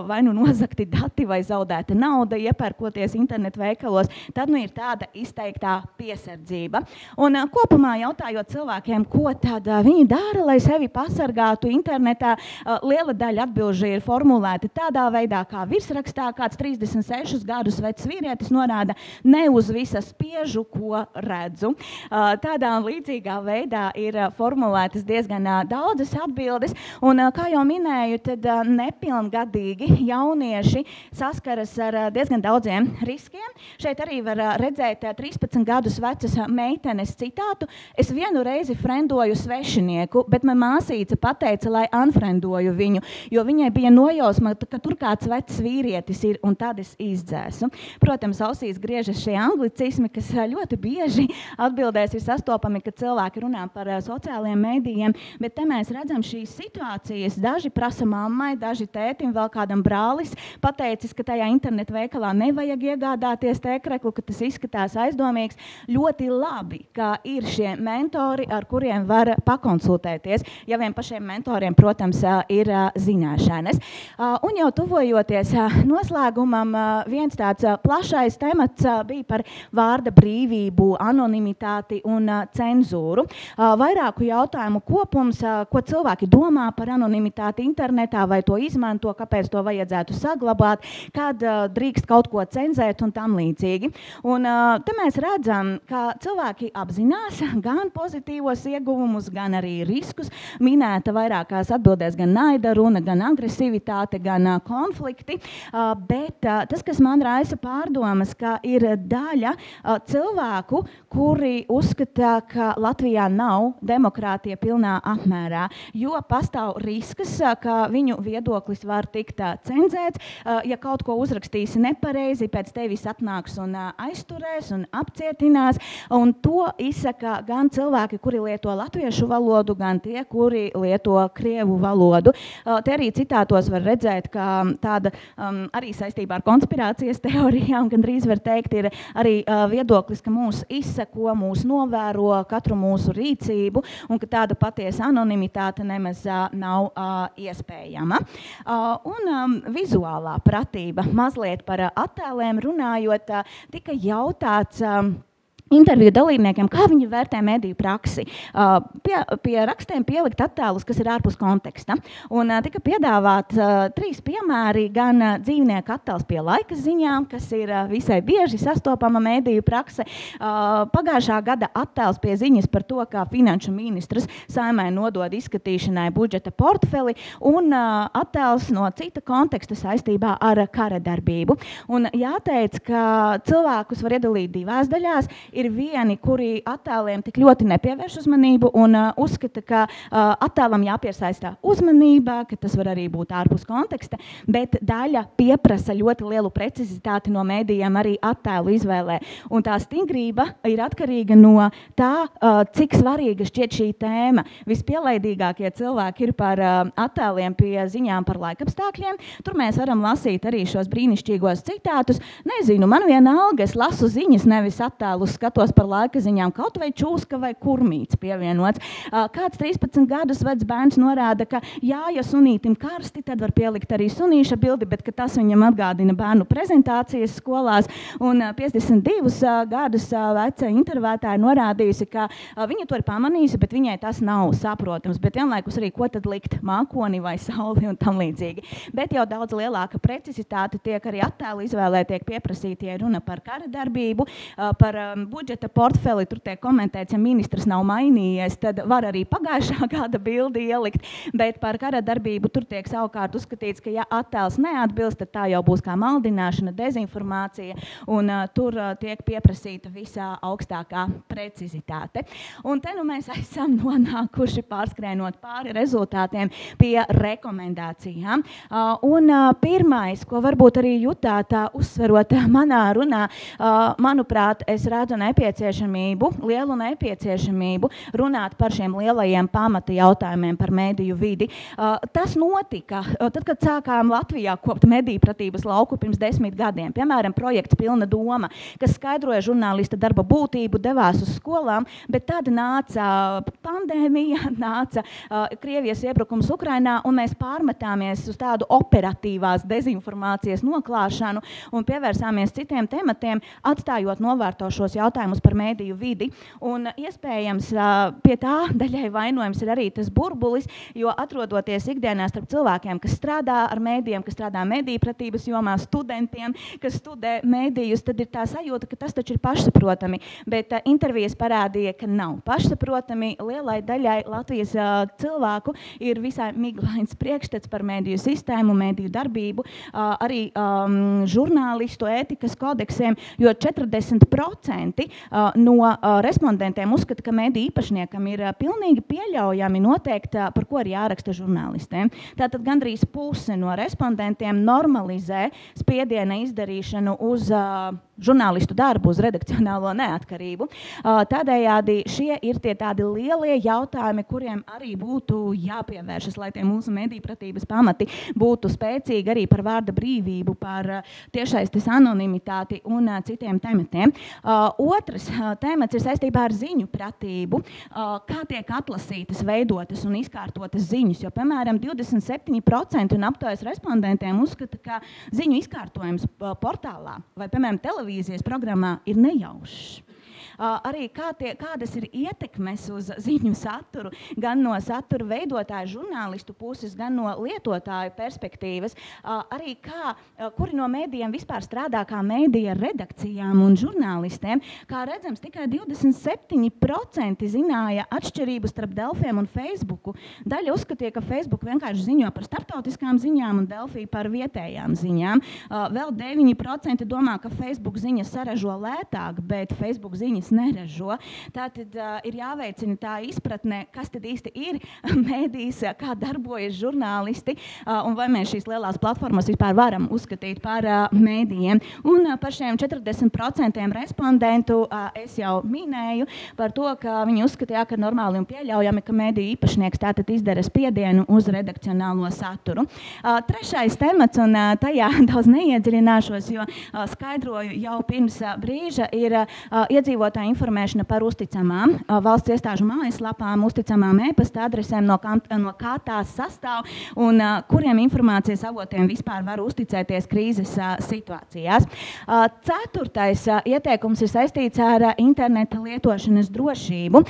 Speaker 1: vai nu nozagti dati vai zaudēta nauda, iepērkoties internetu veikalos. Tad nu ir tāda izteiktā piesardzība. Un kopumā jautājot cilvēkiem, ko tad viņi dara, lai sevi pasargātu internetā, liela daļa atbilžu ir formulēta tādā veidā, kā virsrakstā kāds 36 gadus vecs vīrietis norāda, ne uz visas spiežu, ko redzu. Tādā līdzīgā veidā ir formulētas diezgan daudzas atbildes, un, kā jau minēju, tad nepilngadīgi jaunieši saskaras ar diezgan daudziem riskiem. Šeit arī var redzēt 13 gadus vecas meitenes citātu. Es vienu reizi frendoju svešinieku, bet man māsīca pateica, lai unfrendoju viņu, jo viņai bija nojausma, ka tur kāds vecs vīrietis ir, un tad es izdzēsu. Protams, ausīs griežas šie anglicismi, kas ļoti bieži atbildēs ir sastopami, kad cilvēki runā par sociālajiem mēdījiem, bet te mēs redzam šīs situācijas. Daži prasa mammai, daži tētim, vēl kādam brālis pateicis, ka tajā internetu veikalā nevajag iegādāties tēkreklu, ka tas izskatās aizdomīgs. Ļoti labi, ka ir šie mentori, ar kuriem var pakonsultēties, ja vien pašiem mentoriem, protams, ir zināšanas. Un jau tuvojoties noslēgumam, viens tāds plašais temats bija par vārda brīvību, anonimitāti un cenzūru. Vairāku jautājumu kopums, ko cilvēki domā par anonimitāti internetā, vai to izmanto, kāpēc to vajadzētu saglabāt, kad drīkst kaut ko cenzēt un tam līdzīgi. Un te mēs redzam, ka cilvēki apzinās gan pozitīvos ieguvumus, gan arī riskus. Minēta vairākās atbildēs gan naida runa, gan agresivitāte, gan konflikti, bet tas, kas man raisa pārdomas, ka ir daļa cilvēku, kuri uzskata, ka Latvijā nav demokrātija pilnā apmērā, jo pastāv risks, ka viņu viedoklis var tikt cenzēts, ja kaut ko uzrakstīsi nepareizi, pēc tevis atnāks un aizturēs un apcietinās, un to izsaka gan cilvēki, kuri lieto latviešu valodu, gan tie, kuri lieto krievu valodu. Te arī citātos var redzēt, ka tāda arī saistībā ar konspirācijas teorijām, gandrīz var teikt, ir arī viedoklis, ka mūs izseko, mūs novēro katru mūsu rīcību, un ka tāda patiesa anonimitāte nemaz nav iespējama. Un vizuālā pratība, mazliet par attēliem runājot, tika jautāts interviju dalībniekiem, kā viņi vērtē mediju praksi. Pie rakstiem pielikt attēlus, kas ir ārpus konteksta. Un tika piedāvāt 3 piemēri, gan dzīvnieku attēls pie laika ziņām, kas ir visai bieži sastopama mediju prakse. Pagājušā gada attēls pie ziņas par to, kā finanšu ministrs Saeimai nodod izskatīšanai budžeta portfeli, un attēls no cita konteksta saistībā ar kara darbību. Un jāteic, ka cilvēkus var iedalīt divās daļās. Ir vieni, kuri attēliem tik ļoti nepievērš uzmanību un uzskata, ka attēlam jāpiesaista uzmanība, ka tas var arī būt ārpus konteksta, bet daļa pieprasa ļoti lielu precizitāti no mēdījiem arī attēlu izvēlē. Un tā stingrība ir atkarīga no tā, cik svarīga šķiet šī tēma. Vispielaidīgākie cilvēki ir par attēliem pie ziņām par laikapstākļiem. Tur mēs varam lasīt arī šos brīnišķīgos citātus. Nezinu, man vienalga, es lasu ziņas, nevis attēlus, skatos par laika ziņām, kaut vai čūska vai kurmīts pievienots. Kāds 13 gadus vecs bērns norāda, ka jā, ja sunītim karsti, tad var pielikt arī sunīša bildi, bet ka tas viņam atgādina bērnu prezentācijas skolās. Un 52 gadus veca intervētāja norādījusi, ka viņa to ir pamanījusi, bet viņai tas nav saprotams. Bet vienlaikus arī, ko tad likt mākoni vai sauli un tam līdzīgi. Bet jau daudz lielāka precizitāte tiek arī attēlu izvēlē, tiek pieprasīti, ja runa par kara darbību, par budžeta portfeli, tur tiek komentēts, ja ministrs nav mainījies, tad var arī pagājušā gada bildi ielikt, bet par kara darbību tur tiek savukārt uzskatīts, ka ja attēls neatbilst, tad tā jau būs kā maldināšana, dezinformācija, un tur tiek pieprasīta visā augstākā precizitāte. Un te nu mēs esam nonākuši pārskrēnot pāri rezultātiem pie rekomendācijām. Un pirmais, ko varbūt arī jutāt, uzsverot manā runā, manuprāt, es redzu lielu nepieciešamību runāt par šiem lielajiem pamata jautājumiem par mediju vidi. Tas notika, tad, kad sākām Latvijā kopt medijpratības lauku pirms 10 gadiem. Piemēram, projekts Pilna doma, kas skaidroja žurnālista darba būtību, devās uz skolām, bet tad nāca pandēmija, nāca Krievijas iebrukums Ukrainā, un mēs pārmetāmies uz tādu operatīvās dezinformācijas noklāšanu un pievērsāmies citiem tematiem, atstājot novērtošos jautājumus par mediju vidi. Un iespējams pie tā daļai vainojums ir arī tas burbulis, jo atrodoties ikdienā starp cilvēkiem, kas strādā ar medijiem, kas strādā medijpratības jomā, studentiem, kas studē medijus, tad ir tā sajūta, ka tas taču ir pašsaprotami. Bet intervijas parādīja, ka nav pašsaprotami. Lielai daļai Latvijas cilvēku ir visai miglains priekšstats par mediju sistēmu, mediju darbību, arī žurnālistu ētikas kodeksiem, jo 40% no respondentiem uzskata, ka mediju īpašniekam ir pilnīgi pieļaujami noteikt, par ko ir jāraksta žurnālistiem. Tātad gandrīz puse no respondentiem normalizē spiediena izdarīšanu uz žurnālistu darbu, uz redakcionālo neatkarību. Tādējādi šie ir tie tādi lielie jautājumi, kuriem arī būtu jāpievēršas, lai tie mūsu medijpratības pamati būtu spēcīgi arī par vārda brīvību, par tiešsaistes anonimitāti un citiem tematiem. Otrs temats ir saistībā ar ziņu pratību, kā tiek atlasītas, veidotas un izkārtotas ziņas, jo, piemēram, 27% un aptaujas respondentiem uzskata, ka ziņu izkārtojums portālā vai, piemēram, televīzijas programmā ir nejaušs. Arī kādas ir ietekmes uz ziņu saturu, gan no satura veidotāju žurnālistu puses, gan no lietotāju perspektīvas, arī kuri no mēdījiem vispār strādā kā mēdīja redakcijām un žurnālistiem. Kā redzams, tikai 27% zināja atšķirību starp Delfiem un Facebooku. Daļa uzskatīja, ka Facebook vienkārši ziņo par starptautiskām ziņām un Delfī par vietējām ziņām. Vēl 9% domā, ka Facebook ziņas saražo lētāk, bet Facebook ziņas neražo. Tātad ir jāveicina tā izpratne, kas tad īsti ir mēdījis, kā darbojas žurnālisti, un vai mēs šīs lielās platformas vispār varam uzskatīt par mēdījiem. Un par šiem 40% respondentu es jau minēju par to, ka viņi uzskatīja, ka normāli un pieļaujami, ka mēdīju īpašnieks tātad izdara spiedienu uz redakcionālo saturu. Trešais temats, un tajā daudz neiedziļināšos, jo skaidroju jau pirms brīža, ir iedzīvotāju informēšana par uzticamām valsts iestāžu mājaslapām, uzticamām e-pasta adresēm, no kā tās sastāv un kuriem informācijas avotiem vispār var uzticēties krīzes situācijās. Ceturtais ieteikums ir saistīts ar interneta lietošanas drošību.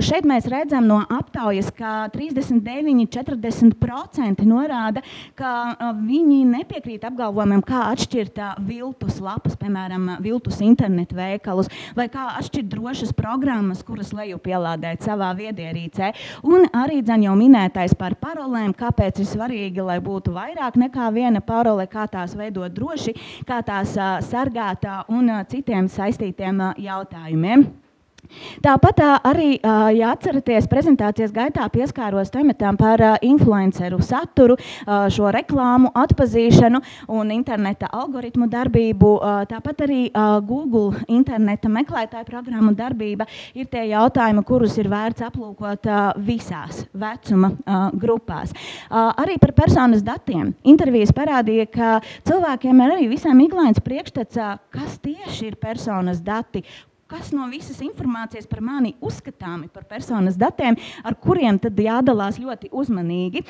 Speaker 1: Šeit mēs redzam no aptaujas, ka 39–40% norāda, ka viņi nepiekrīt apgalvojumiem, kā atšķirt viltus lapas, piemēram, viltus internetu veikalus, vai kā atšķirt drošas programmas, kuras lejupielādēt savā viedierīcē. Un arī jau minētais par parolēm, kāpēc ir svarīgi, lai būtu vairāk nekā viena parole, kā tās veidot droši, kā tās sargāt un citiem saistītiem jautājumiem. Tāpat arī, ja atceraties, prezentācijas gaitā pieskāros tematam par influenceru saturu, šo reklāmu atpazīšanu un interneta algoritmu darbību. Tāpat arī Google interneta meklētāju programmu darbība ir tie jautājumi, kurus ir vērts aplūkot visās vecuma grupās. Arī par personas datiem. Intervijas parādīja, ka cilvēkiem ir arī visai miglains priekšstats, kas tieši ir personas dati, kas no visas informācijas par mani uzskatāmi par personas datiem, ar kuriem tad jādalās ļoti uzmanīgi,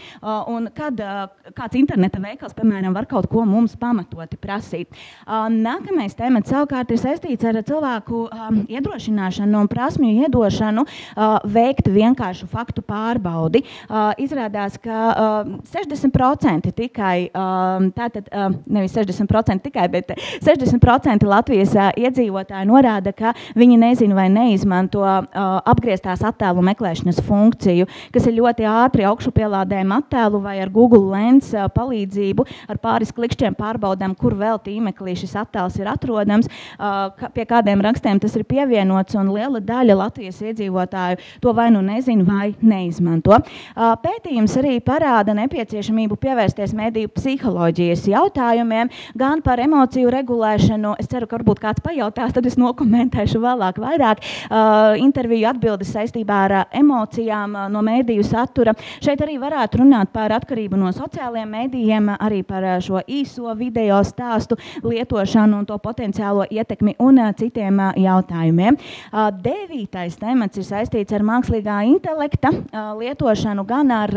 Speaker 1: un kad kāds interneta veikals, piemēram, var kaut ko mums pamatoti prasīt. Nākamais temats savukārt ir saistīts ar cilvēku iedrošināšanu un prasmju iedošanu veikt vienkāršu faktu pārbaudi. Izrādās, ka 60% tikai, tātad nevis 60% tikai, bet 60% Latvijas iedzīvotāji norāda, ka viņi nezina vai neizmanto apgrieztās attēlu meklēšanas funkciju, kas ir ļoti ātri augšupielādējam attēlu vai ar Google Lens palīdzību ar pāris klikšķiem pārbaudām, kur vēl tīmeklī šis attēls ir atrodams, pie kādiem rakstiem tas ir pievienots, un liela daļa Latvijas iedzīvotāju to vai nu nezina vai neizmanto. Pētījums arī parāda nepieciešamību pievērsties mediju psiholoģijas jautājumiem, gan par emociju regulēšanu. Es ceru, ka varbūt kāds pajautās, tad es nokomentēšu vēlāk vairāk. Interviju atbildes saistībā ar emocijām no mediju satura. Šeit arī varētu runāt par atkarību no sociālajiem medijiem, arī par šo īso video stāstu lietošanu un to potenciālo ietekmi un citiem jautājumiem. 9. temats ir saistīts ar mākslīgā intelekta lietošanu, gan ar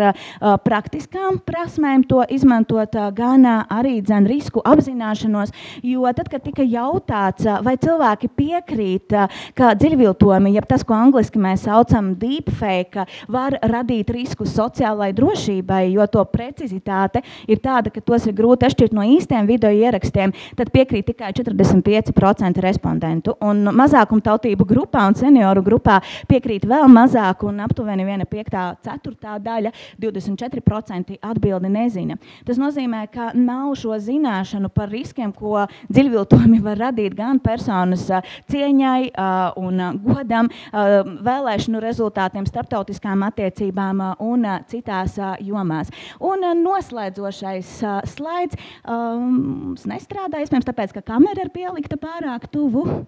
Speaker 1: praktiskām prasmēm to izmantot, gan arī risku apzināšanos, jo tad, kad tika jautāts, vai cilvēki piekrīt, ka dziļviltojumi, jeb tas, ko angliski mēs saucam deepfake, var radīt risku sociālai drošībai, jo to precizitāte ir tāda, ka tos ir grūti atšķirt no īstiem video ierakstiem, tad piekrīt tikai 45% respondentu. Un mazākumtautību grupā un senioru grupā piekrīt vēl mazāk, un aptuveni 1/5 daļa, 24% atbildi nezina. Tas nozīmē, ka nav šo zināšanu par riskiem, ko dziļviltojumi var radīt gan personas cieņai un godam, vēlēšanu rezultātiem, starptautiskām attiecībām un citās jomās. Un noslēdzošais slaids mums nestrādā, iespējams tāpēc, ka kamera ir pielikta pārāk tuvu.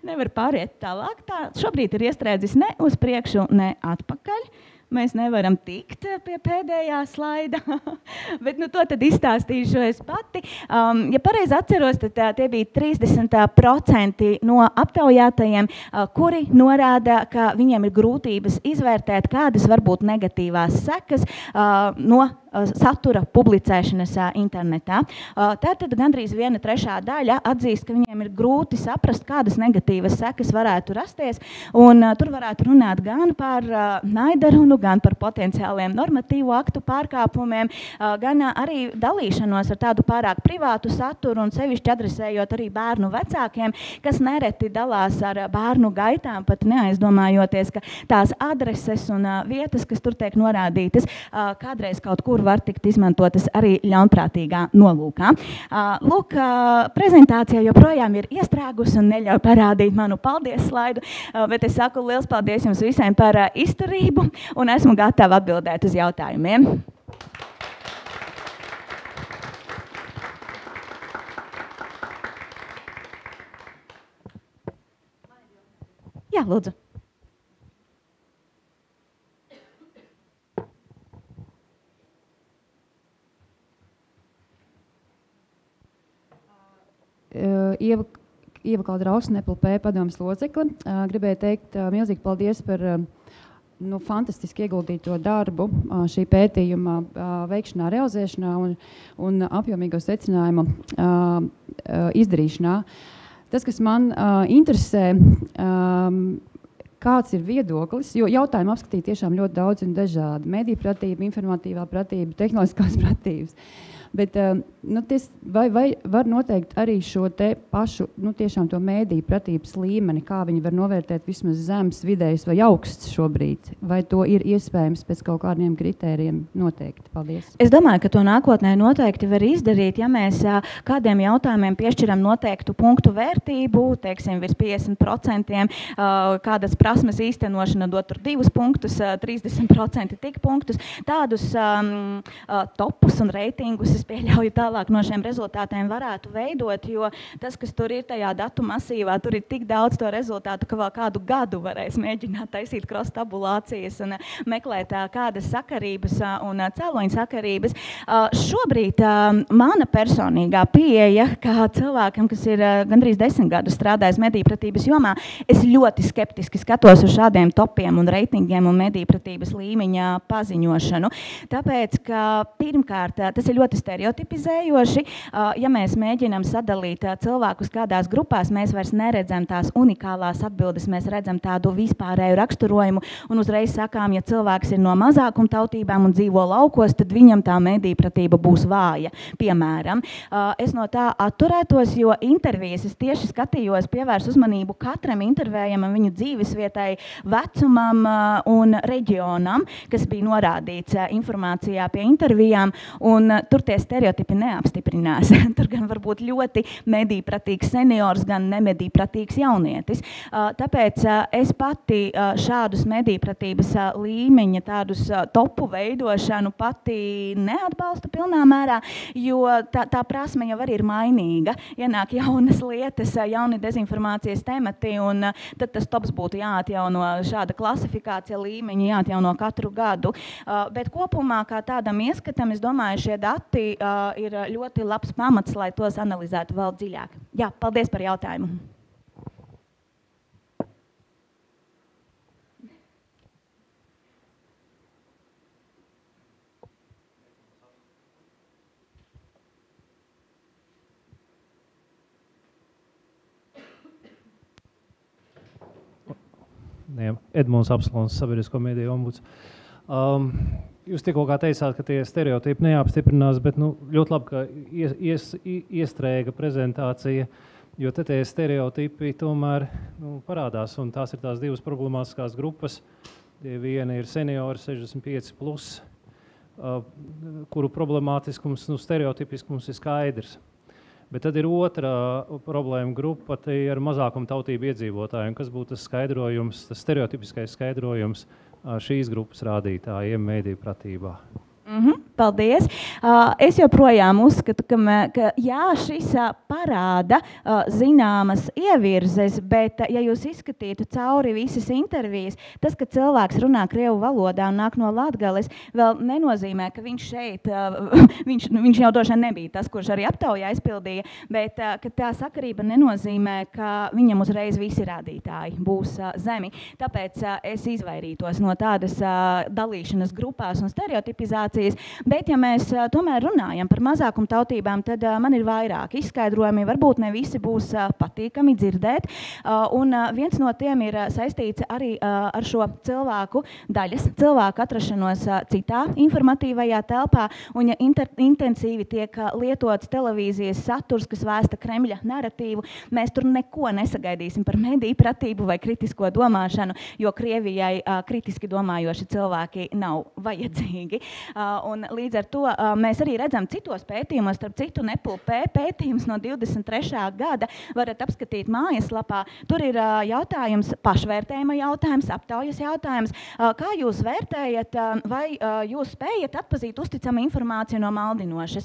Speaker 1: nevar pāriet tālāk. Tā šobrīd ir iestrēdzis ne uz priekšu, ne atpakaļ. Mēs nevaram tikt pie pēdējā slaida, bet to tad izstāstīšu es pati. Ja pareizi atceros, tad tie bija 30% no aptaujātajiem, kuri norāda, ka viņiem ir grūtības izvērtēt, kādas var būt negatīvās sekas no satura publicēšanas internetā. Tātad gandrīz 1/3 daļa atzīst, ka viņiem ir grūti saprast, kādas negatīvas sekas varētu rasties, un tur varētu runāt gan par naida runu, gan par potenciāliem normatīvu aktu pārkāpumiem, gan arī dalīšanos ar tādu pārāk privātu saturu un sevišķi adresējot arī bērnu vecākiem, kas nereti dalās ar bērnu gaitām, pat neaizdomājoties, ka tās adreses un vietas, kas tur tiek norādītas, kādreiz kaut kur var tikt izmantotas arī ļaunprātīgā nolūkā. Lūk, prezentācija joprojām ir iestrēgus un neļauj parādīt manu paldies slaidu, bet es saku liels paldies jums visiem par izturību un esmu gatava atbildēt uz jautājumiem. Jā, lūdzu.
Speaker 2: Ieva Kaldrauskas, NEPLP padomes locekle. Gribēju teikt milzīgi paldies par fantastiski ieguldīto darbu šī pētījuma veikšanā, realizēšanā un apjomīgo secinājumu izdarīšanā. Tas, kas man interesē, kāds ir viedoklis, jo jautājumu apskatīt tiešām ļoti daudz un dažādi. Mediju pratība, informatīvā pratība, tehnoloģiskās pratības. Bet vai var noteikt arī šo te pašu, tiešām to mēdīju pratības līmeni, kā viņi var novērtēt vismaz zemes, vidējs vai augsts šobrīd? Vai to ir iespējams pēc kaut kādiem kritērijiem noteikti? Paldies.
Speaker 1: Es domāju, ka to nākotnē noteikti var izdarīt, ja mēs kādiem jautājumiem piešķiram noteiktu punktu vērtību, teiksim, virs 50%, kādas prasmes īstenošana dot tur 2 punktus, 30% tik punktus, tādus topus un reitingus pieļauju tālāk no šiem rezultātiem varētu veidot, jo tas, kas tur ir tajā datu masīvā, tur ir tik daudz to rezultātu, ka vēl kādu gadu varēs mēģināt taisīt cross-tabulācijas un meklēt kādas sakarības un cēloņu sakarības. Šobrīd mana personīgā pieeja, kā cilvēkam, kas ir gandrīz 10 gadus strādājis medijpratības jomā, es ļoti skeptiski skatos uz šādiem topiem un reitingiem un medijpratības līmeņa paziņošanu. Tāpēc, ka pirmkārt, tas ir ļoti stereotipizējoši. Ja mēs mēģinām sadalīt cilvēkus kādās grupās, mēs vairs neredzam tās unikālās atbildes, mēs redzam tādu vispārēju raksturojumu un uzreiz sakām, ja cilvēks ir no mazākumtautībām un dzīvo laukos, tad viņam tā medīpratība būs vāja, piemēram. Es no tā atturētos, jo intervijas es tieši skatījos, pievērs uzmanību katram intervējamam viņu dzīvesvietai, vecumam un reģionam, kas bija norādīts informācijā pie intervijām, un tur tie stereotipi neapstiprinās. Tur gan varbūt ļoti medīpratīgs seniors, gan nemedīpratīgs jaunietis. Tāpēc es pati šādus medīpratības līmeņa, tādus topu veidošanu pati neatbalstu pilnā mērā, jo tā prasme jau arī ir mainīga. Ienāk jaunas lietas, jauni dezinformācijas temati, un tad tas tops būtu jāatjauno šāda klasifikācija līmeņa, jāatjauno katru gadu. Bet kopumā, kā tādam ieskatam, es domāju, šie dati ir ļoti labs pamats, lai tos analizētu vēl dziļāk. Jā, paldies par jautājumu.
Speaker 3: Edmunds Apslons, sabiedrisko mediju ombuds. Jūs tikko kā teicāt, ka tie stereotipi neapstiprinās, bet ļoti labi, ka iestrēga prezentācija, jo te tie stereotipi tomēr parādās, un tās ir tās divas problemātiskās grupas. Viena ir seniori 65+, kuru problemātiskums, stereotipiskums ir skaidrs. Bet tad ir otra problēma grupa, te ir mazākumtautību iedzīvotājiem, kas būtu tas skaidrojums, tas stereotipiskais skaidrojums šīs grupas rādītājiem medīpratībā.
Speaker 1: Paldies. Es joprojām uzskatu, ka jā, šis parāda zināmas ievirzes, bet ja jūs izskatītu cauri visas intervijas, tas, ka cilvēks runā krievu valodā un nāk no Latgales, vēl nenozīmē, ka viņš šeit, viņš jau droši vien nebija tas, kurš arī aptaujā izpildīja, bet ka tā sakarība nenozīmē, ka viņam uzreiz visi rādītāji būs zemi. Tāpēc es izvairītos no tādas dalīšanas grupās un stereotipizācijas. Bet, ja mēs tomēr runājam par mazākumtautībām, tad man ir vairāk izskaidrojumi, varbūt ne visi būs patīkami dzirdēt. Un viens no tiem ir saistīts arī ar šo cilvēku atrašanos citā informatīvajā telpā, un ja intensīvi tiek lietots televīzijas saturs, kas vēsta Kremļa naratīvu, mēs tur neko nesagaidīsim par medīpratību vai kritisko domāšanu, jo Krievijai kritiski domājoši cilvēki nav vajadzīgi. Un līdz ar to mēs arī redzam citos pētījumos, starp citu NEPLP pētījums no 23. gada varat apskatīt mājaslapā. Tur ir jautājums, pašvērtējuma jautājums, aptaujas jautājums. Kā jūs vērtējat, vai jūs spējat atpazīt uzticamu informāciju no maldinošas?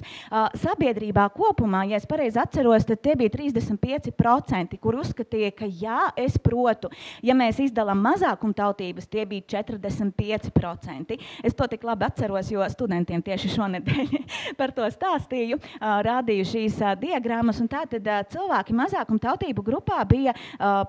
Speaker 1: Sabiedrībā kopumā, ja es pareizi atceros, tad tie bija 35%, kur uzskatīja, ka jā, es protu. Ja mēs izdalām mazākumtautības, tie bija 45%. Es to tik labi atceros, jo studentiem tieši šonedēļ par to stāstīju, rādīju šīs diagrammas, un tātad cilvēki mazākumtautību grupā bija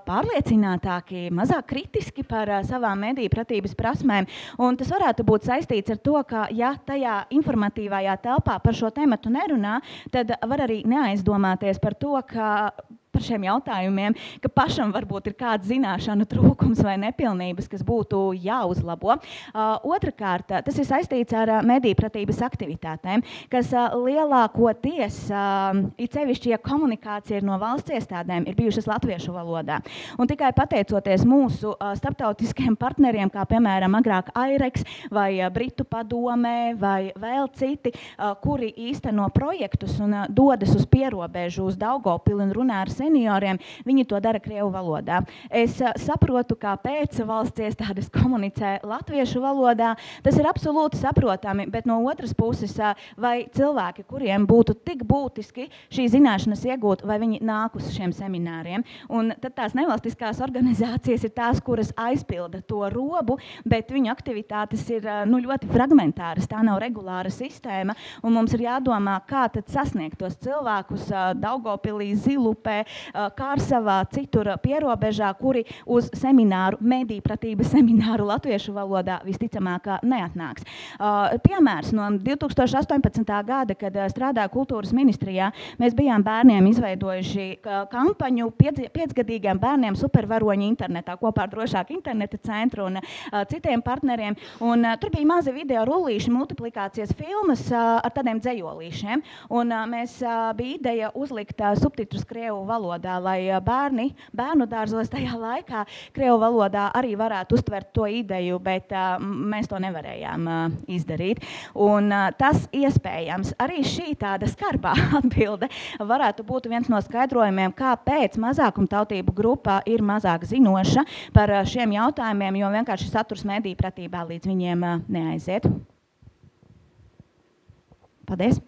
Speaker 1: pārliecinātāki, mazāk kritiski par savām medīpratības prasmēm, un tas varētu būt saistīts ar to, ka ja tajā informatīvajā telpā par šo tematu nerunā, tad var arī neaizdomāties par to, ka par šiem jautājumiem, ka pašam varbūt ir kāds zināšanu trūkums vai nepilnības, kas būtu jāuzlabo. Otrakārt, tas ir saistīts ar medīpratības aktivitātēm, kas lielākoties, it sevišķi, ja komunikācija ir no valsts iestādēm, ir bijušas latviešu valodā. Un tikai pateicoties mūsu starptautiskiem partneriem, kā piemēram agrāk AIREX vai Britu padomē vai vēl citi, kuri īsteno projektus un dodas uz pierobežu, uz Daugavpili un runā ar senioriem, viņi to dara krievu valodā. Es saprotu, kāpēc valsts iestādes komunicē latviešu valodā. Tas ir absolūti saprotami, bet no otras puses, vai cilvēki, kuriem būtu tik būtiski šī zināšanas iegūt, vai viņi nāk uz šiem semināriem. Un tad tās nevalstiskās organizācijas ir tās, kuras aizpilda to robu, bet viņu aktivitātes ir ļoti fragmentāras, tā nav regulāra sistēma, un mums ir jādomā, kā tad sasniegt tos cilvēkus Daugavpilī, Zilupē, Kārsavā, citur pierobežā, kuri uz semināru, medijpratības semināru latviešu valodā visticamāk neatnāks. Piemērs no 2018. gada, kad strādāju kultūras ministrijā, mēs bijām bērniem izveidojuši kampaņu 5-gadīgiem bērniem supervaroņi internetā kopā ar Drošāku interneta centru un citiem partneriem. Un tur bija mazi video rullīši, multiplikācijas filmas ar tādiem dzejolīšiem. Un bija ideja uzlikt subtitrus krievu valodā, lai bērnu dārzos tajā laikā krievu valodā arī varētu uztvert to ideju, bet mēs to nevarējām izdarīt. Un tas iespējams, arī šī tāda skarbā atbilde varētu būt viens no skaidrojumiem, kāpēc mazākumtautību grupa ir mazāk zinoša par šiem jautājumiem, jo vienkārši saturs medijpratībā līdz viņiem neaiziet. Paldies!